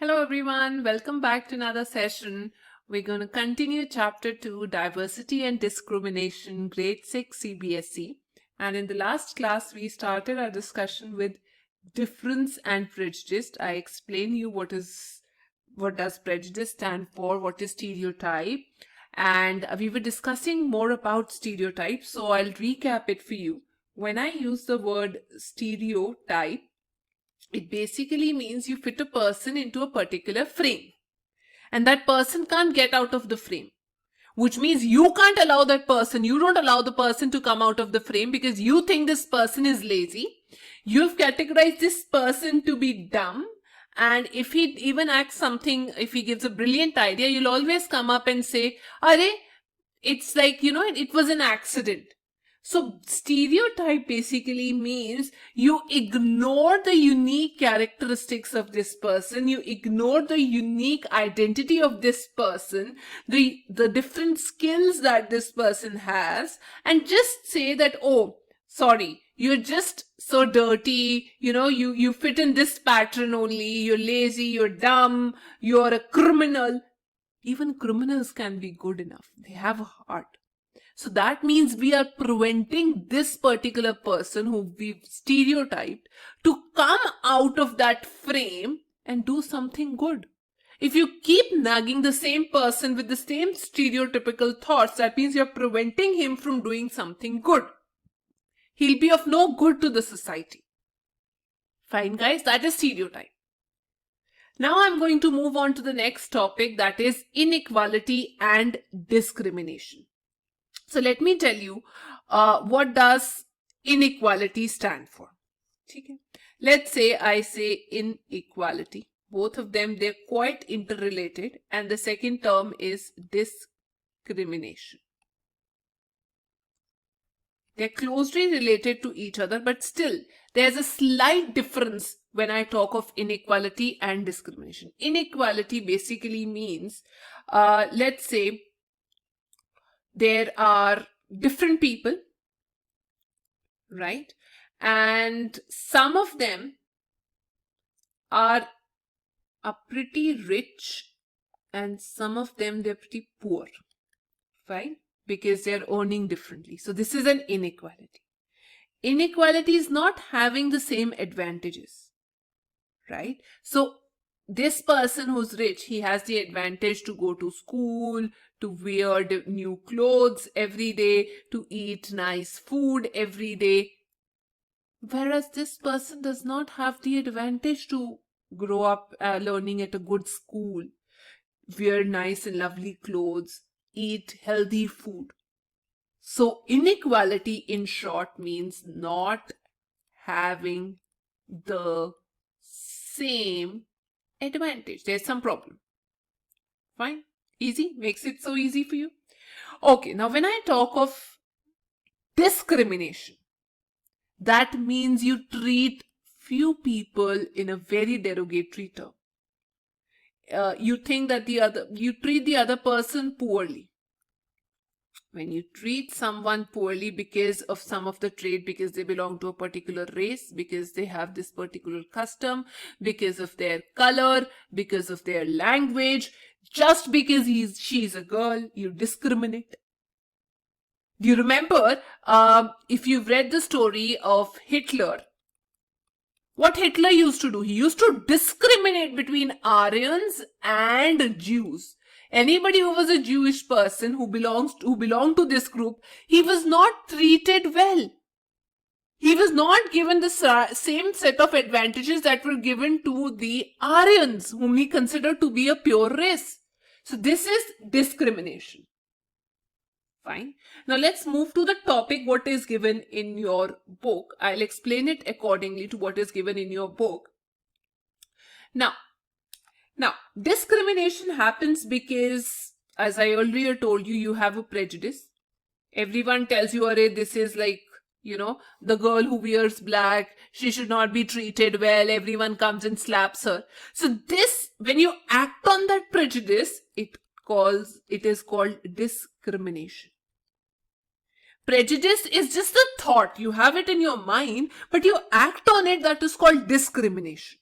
Hello everyone, welcome back to another session. We're going to continue chapter 2, Diversity and Discrimination, grade 6 CBSE. And in the last class, we started our discussion with difference and prejudice. I explained you what does prejudice stand for, what is stereotype, and we were discussing more about stereotypes. So I'll recap it for you. When I use the word stereotype, it basically means you fit a person into a particular frame and that person can't get out of the frame, which means you can't allow that person, you don't allow the person to come out of the frame because you think this person is lazy. You've categorized this person to be dumb, and if he even acts something, if he gives a brilliant idea, you'll always come up and say, "Are it's like, it was an accident." So stereotype basically means you ignore the unique characteristics of this person, you ignore the unique identity of this person, the different skills that this person has, and just say that, oh, sorry, you're just so dirty, you fit in this pattern only, you're lazy, you're dumb, you're a criminal. Even criminals can be good enough. They have a heart. So that means we are preventing this particular person who we've stereotyped to come out of that frame and do something good. If you keep nagging the same person with the same stereotypical thoughts, that means you're preventing him from doing something good. He'll be of no good to the society. Fine, guys, that is stereotype. Now I'm going to move on to the next topic, that is inequality and discrimination. So let me tell you, what does inequality stand for? Okay. Let's say I say inequality. Both of them, they're quite interrelated. And the second term is discrimination. They're closely related to each other, but still there's a slight difference when I talk of inequality and discrimination. Inequality basically means, let's say, there are different people, right? And some of them are pretty rich and some of them they're pretty poor, right? Because they're earning differently. So this is an inequality. Inequality is not having the same advantages, right? So this person who's rich, he has the advantage to go to school, to wear new clothes every day, to eat nice food every day. Whereas this person does not have the advantage to grow up learning at a good school, wear nice and lovely clothes, eat healthy food. So inequality in short means not having the same advantage. There's some problem. Fine. Easy. Makes it so easy for you. Okay. Now, when I talk of discrimination, that means you treat few people in a very derogatory term. You think that you treat the other person poorly. When you treat someone poorly because of some of the trait, because they belong to a particular race, because they have this particular custom, because of their color, because of their language, just because she's a girl, you discriminate. Do you remember, if you've read the story of Hitler, what Hitler used to do? He used to discriminate between Aryans and Jews. Anybody who was a Jewish person who belonged to this group, he was not treated well. He was not given the same set of advantages that were given to the Aryans, whom he considered to be a pure race. So this is discrimination. Fine. Now let's move to the topic, what is given in your book. I'll explain it accordingly to what is given in your book. Now, discrimination happens because, as I earlier told you, you have a prejudice. Everyone tells you, "Arey, this is like, the girl who wears black, she should not be treated well. Everyone comes and slaps her." So this, when you act on that prejudice, it is called discrimination. Prejudice is just a thought. You have it in your mind, but you act on it. That is called discrimination.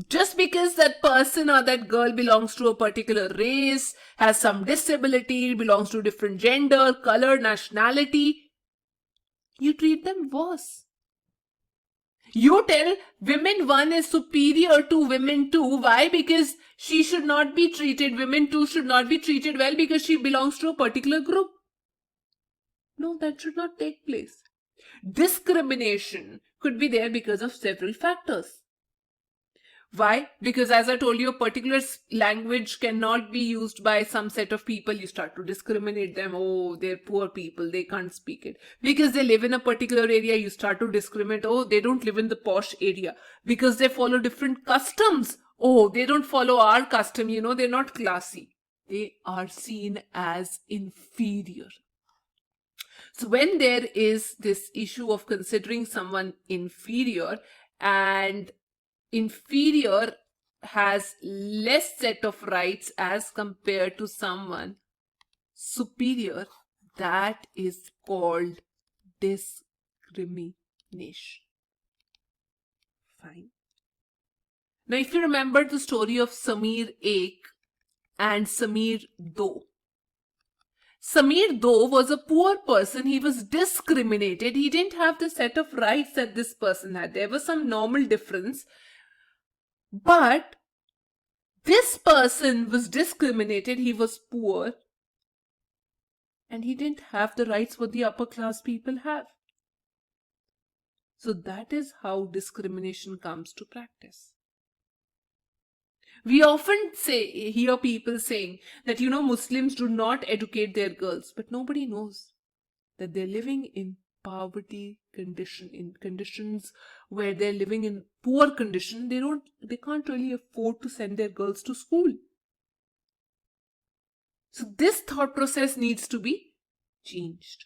Just because that person or that girl belongs to a particular race, has some disability, belongs to a different gender, color, nationality, you treat them worse. You tell women 1 is superior to women 2. Why? Because she should not be treated, women 2 should not be treated well because she belongs to a particular group. No, that should not take place. Discrimination could be there because of several factors. Why? Because as I told you, a particular language cannot be used by some set of people. You start to discriminate them. Oh, they're poor people. They can't speak it. Because they live in a particular area, you start to discriminate. Oh, they don't live in the posh area. Because they follow different customs. Oh, they don't follow our custom. They're not classy. They are seen as inferior. So when there is this issue of considering someone inferior, and inferior has less set of rights as compared to someone superior, that is called discrimination. Fine. Now, if you remember the story of Samir Ek and Samir Do. Samir Do was a poor person. He was discriminated. He didn't have the set of rights that this person had. There was some normal difference. But this person was discriminated. He was poor. And he didn't have the rights what the upper class people have. So that is how discrimination comes to practice. We often hear people saying that, Muslims do not educate their girls, but nobody knows that they're living in poverty in conditions where they're living in poor condition. They can't really afford to send their girls to school. So this thought process needs to be changed.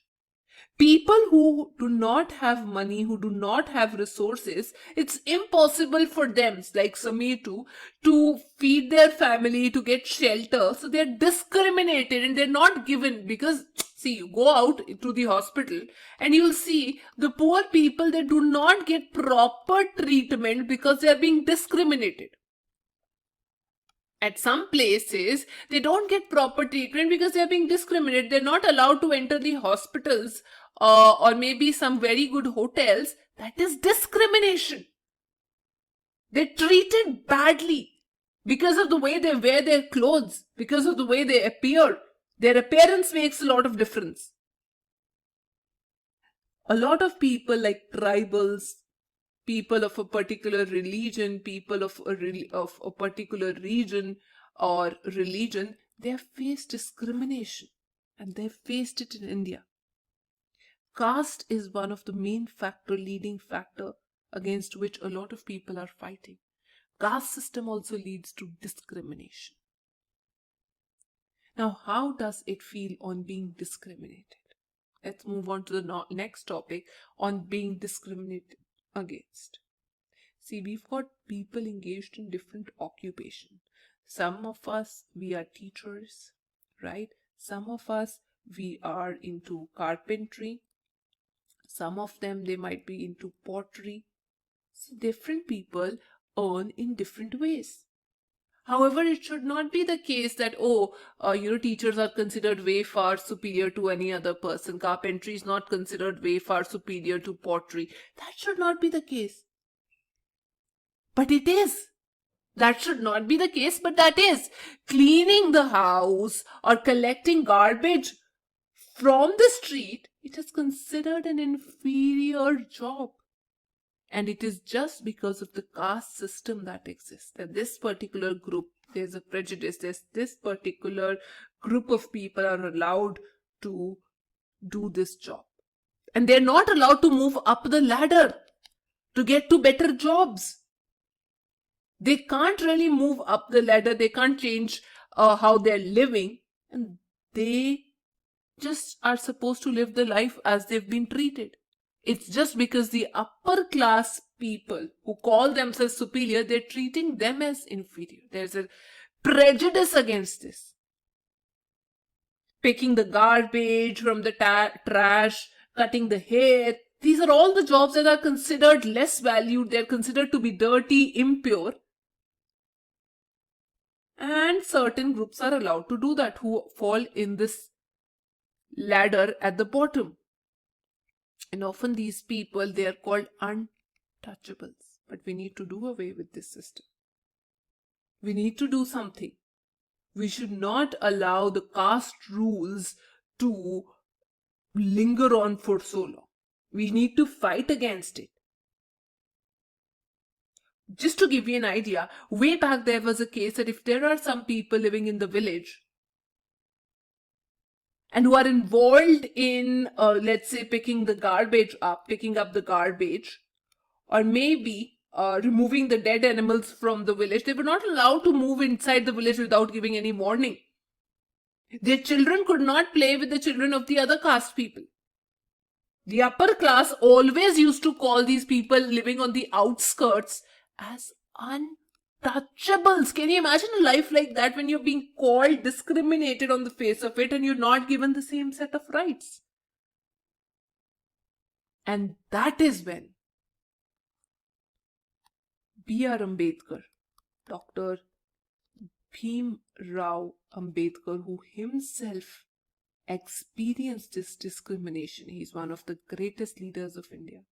People who do not have money, who do not have resources, it's impossible for them, like Samir to feed their family, to get shelter. So they're discriminated and they're not given, because see, you go out to the hospital and you'll see the poor people, they do not get proper treatment because they are being discriminated. At some places, they don't get proper treatment because they are being discriminated. They're not allowed to enter the hospitals or maybe some very good hotels. That is discrimination. They're treated badly because of the way they wear their clothes, because of the way they appear. Their appearance makes a lot of difference. A lot of people like tribals, people of a particular religion, people of a particular region or religion, they have faced discrimination, and they have faced it in India. Caste is one of the main leading factor against which a lot of people are fighting. Caste system also leads to discrimination. Now, how does it feel on being discriminated? Let's move on to the next topic on being discriminated against. See, we've got people engaged in different occupations. Some of us, we are teachers, right? Some of us, we are into carpentry. Some of them, they might be into pottery. So different people earn in different ways. However, it should not be the case that, teachers are considered way far superior to any other person. Carpentry is not considered way far superior to pottery. That should not be the case. But it is. That should not be the case, but that is. Cleaning the house or collecting garbage from the street, it is considered an inferior job. And it is just because of the caste system that exists, that this particular group, there's a prejudice, this particular group of people are allowed to do this job. And they're not allowed to move up the ladder to get to better jobs. They can't really move up the ladder. They can't change how they're living. And they just are supposed to live the life as they've been treated. It's just because the upper class people who call themselves superior, they're treating them as inferior. There's a prejudice against this. Picking the garbage from the trash, cutting the hair. These are all the jobs that are considered less valued. They're considered to be dirty, impure. And certain groups are allowed to do that who fall in this ladder at the bottom. And often these people, they are called untouchables. But we need to do away with this system. We need to do something. We should not allow the caste rules to linger on for so long. We need to fight against it. Just to give you an idea, way back there was a case that if there are some people living in the village and who are involved in, let's say, picking up the garbage, or maybe removing the dead animals from the village, they were not allowed to move inside the village without giving any warning. Their children could not play with the children of the other caste people. The upper class always used to call these people living on the outskirts as untouchables. Can you imagine a life like that when you're being called, discriminated on the face of it, and you're not given the same set of rights? And that is when B.R. Ambedkar, Dr. Bhim Rao Ambedkar, who himself experienced this discrimination. He's one of the greatest leaders of India.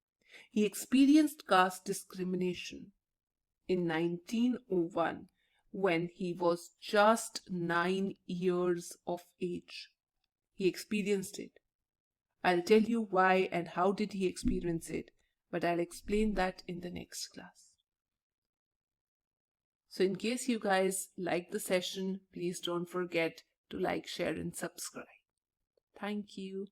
He experienced caste discrimination in 1901 when he was just 9 years of age. He experienced it. I'll tell you why and how did he experience it, but I'll explain that in the next class. So in case you guys like the session, please don't forget to like, share and subscribe. Thank you.